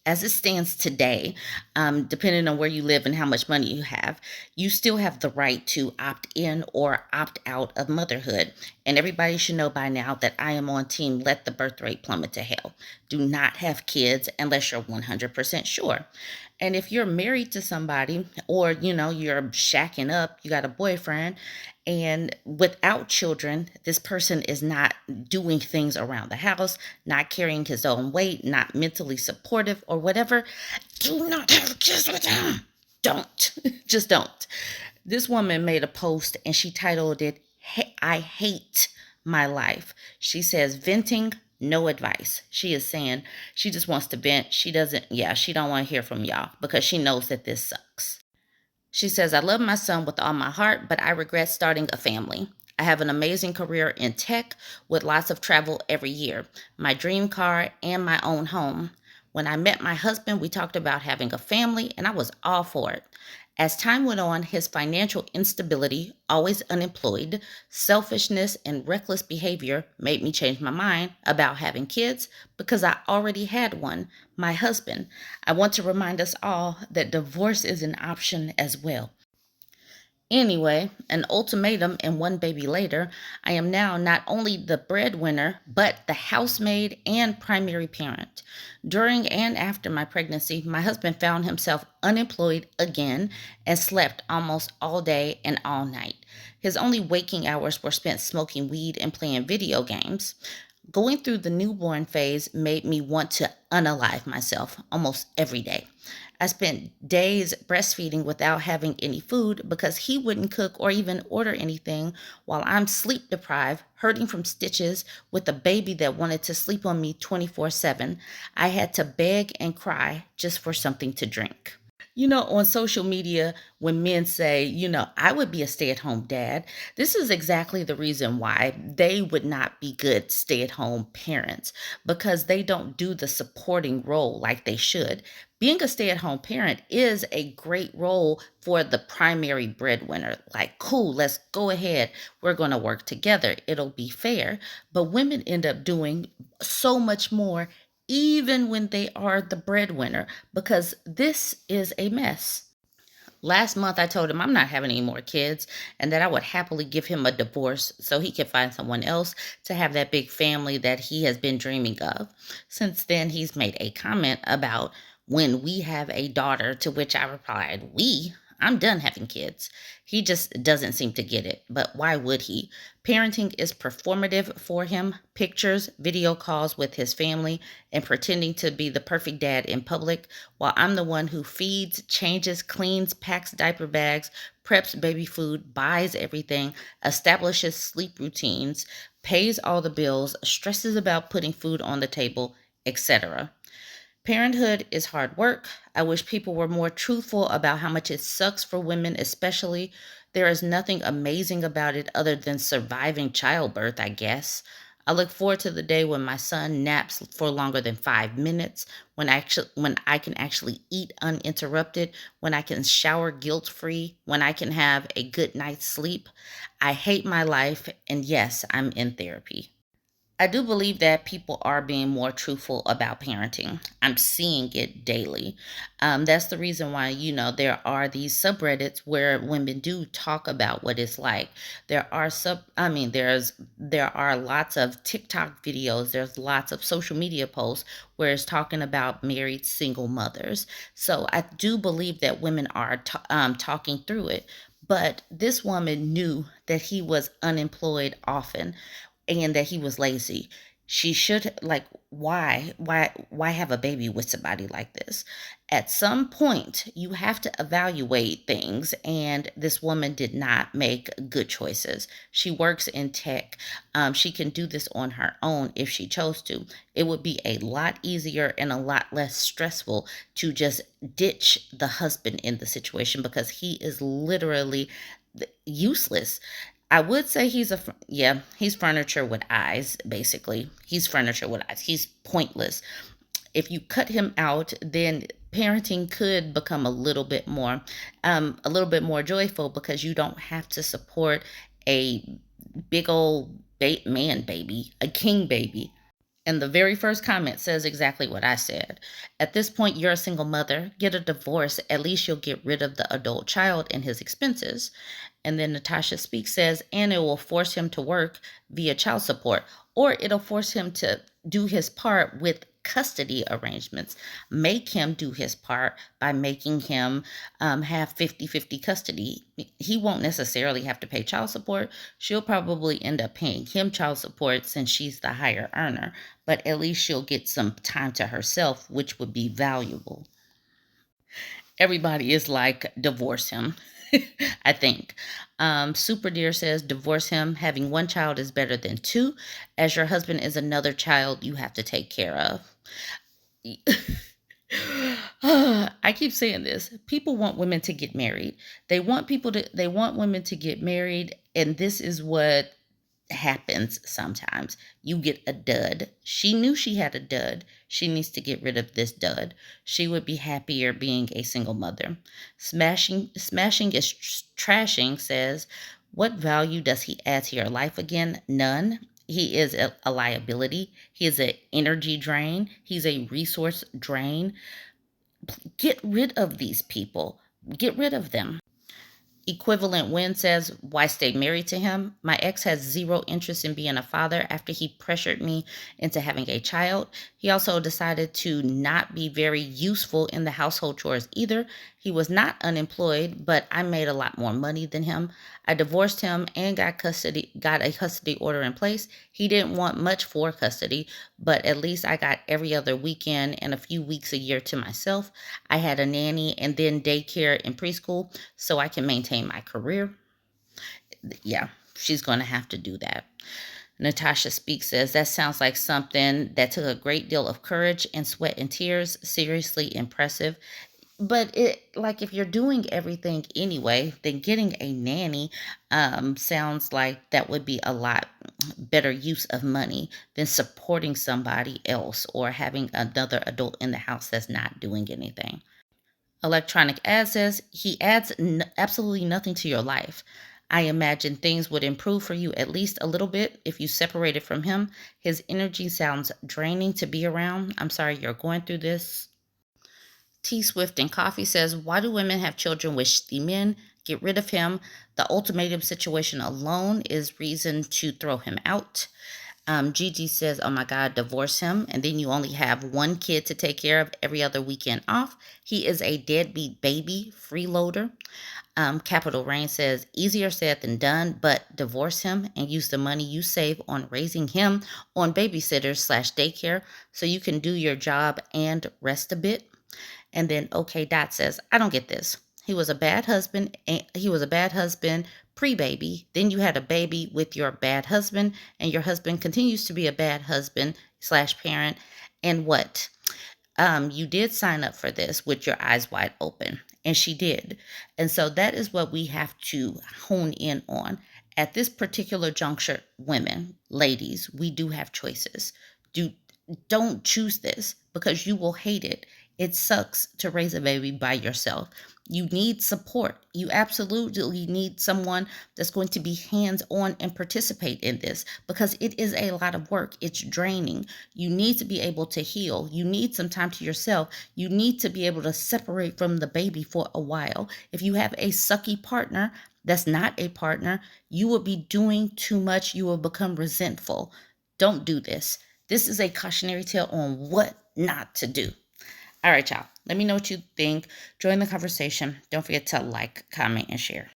As it stands today, depending on where you live and how much money you have, you still have the right to opt in or opt out of motherhood. And everybody should know by now that I am on team let the birth rate plummet to hell. Do not have kids unless you're 100% sure. And if you're married to somebody or you're shacking up, you got a boyfriend and without children, this person is not doing things around the house, not carrying his own weight, not mentally supportive or whatever, do not have kids with him. Don't. Just don't. This woman made a post and she titled it, I hate my life. She says, venting, no advice. She is saying she just wants to vent. She don't want to hear from y'all because she knows that this sucks. She says, I love my son with all my heart, but I regret starting a family. I have an amazing career in tech with lots of travel every year, my dream car, and my own home. When I met my husband, we talked about having a family, and I was all for it. As time went on, his financial instability, always unemployed, selfishness, and reckless behavior made me change my mind about having kids because I already had one, my husband. I want to remind us all that divorce is an option as well. Anyway, an ultimatum and one baby later, I am now not only the breadwinner, but the housemaid and primary parent. During and after my pregnancy, my husband found himself unemployed again and slept almost all day and all night. His only waking hours were spent smoking weed and playing video games. Going through the newborn phase made me want to unalive myself almost every day. I spent days breastfeeding without having any food because he wouldn't cook or even order anything while I'm sleep deprived, hurting from stitches with a baby that wanted to sleep on me 24/7. I had to beg and cry just for something to drink. On social media, when men say, I would be a stay at home dad, this is exactly the reason why they would not be good stay at home parents because they don't do the supporting role like they should. Being a stay at home parent is a great role for the primary breadwinner. Like, cool, let's go ahead. We're going to work together. It'll be fair. But women end up doing so much more even when they are the breadwinner, because this is a mess. Last month, I told him I'm not having any more kids and that I would happily give him a divorce so he could find someone else to have that big family that he has been dreaming of. Since then, he's made a comment about when we have a daughter, to which I replied, I'm done having kids. He just doesn't seem to get it, but why would he? Parenting is performative for him. Pictures, video calls with his family, and pretending to be the perfect dad in public, while I'm the one who feeds, changes, cleans, packs diaper bags, preps baby food, buys everything, establishes sleep routines, pays all the bills, stresses about putting food on the table, etc. Parenthood is hard work. I wish people were more truthful about how much it sucks for women, especially. There is nothing amazing about it other than surviving childbirth, I guess. I look forward to the day when my son naps for longer than 5 minutes, when I can actually eat uninterrupted, when I can shower guilt-free, when I can have a good night's sleep. I hate my life, and yes, I'm in therapy. I do believe that people are being more truthful about parenting. I'm seeing it daily. That's the reason why, there are these subreddits where women do talk about what it's like. There are lots of TikTok videos, there's lots of social media posts where it's talking about married single mothers. So I do believe that women are talking through it. But this woman knew that he was unemployed often and that he was lazy. She should like why have a baby with somebody like this? At some point, you have to evaluate things, and this woman did not make good choices. She works in tech. She can do this on her own if she chose to. It would be a lot easier and a lot less stressful to just ditch the husband in the situation because he is literally useless. I would say he's furniture with eyes, basically. He's furniture with eyes. He's pointless. If you cut him out, then parenting could become a little bit more joyful because you don't have to support a big old man baby, a king baby. And the very first comment says exactly what I said. At this point, you're a single mother. Get a divorce. At least you'll get rid of the adult child and his expenses. And then Natasha Speaks says, and it will force him to work via child support, or it'll force him to do his part with custody arrangements. Make him do his part by making him have 50-50 custody. He won't necessarily have to pay child support. She'll probably end up paying him child support since she's the higher earner, but at least she'll get some time to herself, which would be valuable. Everybody is like, divorce him. I think. Super Dear says, divorce him. Having one child is better than two, as your husband is another child you have to take care of. I keep saying this. People want women to get married. They want women to get married, and this is what happens sometimes. You get a dud. She knew she had a dud. She needs to get rid of this dud. She would be happier being a single mother. Smashing is trashing says, what value does he add to your life again? None. He is a liability. He is an energy drain. He's a resource drain. Get rid of these people. Get rid of them. Equivalent Win says, why stay married to him? My ex has zero interest in being a father after he pressured me into having a child. He also decided to not be very useful in the household chores either. He was not unemployed, but I made a lot more money than him. I divorced him and got a custody order in place. He didn't want much for custody, but at least I got every other weekend and a few weeks a year to myself. I had a nanny and then daycare and preschool so I can maintain my career. Yeah, she's going to have to do that. Natasha Speaks says, that sounds like something that took a great deal of courage and sweat and tears. Seriously impressive. But if you're doing everything anyway, then getting a nanny sounds like that would be a lot better use of money than supporting somebody else or having another adult in the house that's not doing anything. Electronic Ad says, he adds absolutely nothing to your life. I imagine things would improve for you at least a little bit if you separated from him. His energy sounds draining to be around. I'm sorry you're going through this. T Swift and Coffee says, why do women have children with the men? Get rid of him. The ultimatum situation alone is reason to throw him out. Gigi says, oh my God, divorce him. And then you only have one kid to take care of every other weekend off. He is a deadbeat baby freeloader. Capital Rain says, easier said than done, but divorce him and use the money you save on raising him on babysitters/daycare so you can do your job and rest a bit. And then OK Dot says, I don't get this. He was a bad husband. He was a bad husband pre-baby. Then you had a baby with your bad husband, and your husband continues to be a bad husband/parent. And what? You did sign up for this with your eyes wide open, and she did. And so that is what we have to hone in on. At this particular juncture, women, ladies, we do have choices. Don't choose this because you will hate it. It sucks to raise a baby by yourself. You need support. You absolutely need someone that's going to be hands-on and participate in this because it is a lot of work. It's draining. You need to be able to heal. You need some time to yourself. You need to be able to separate from the baby for a while. If you have a sucky partner that's not a partner, you will be doing too much. You will become resentful. Don't do this. This is a cautionary tale on what not to do. All right, y'all. Let me know what you think. Join the conversation. Don't forget to like, comment, and share.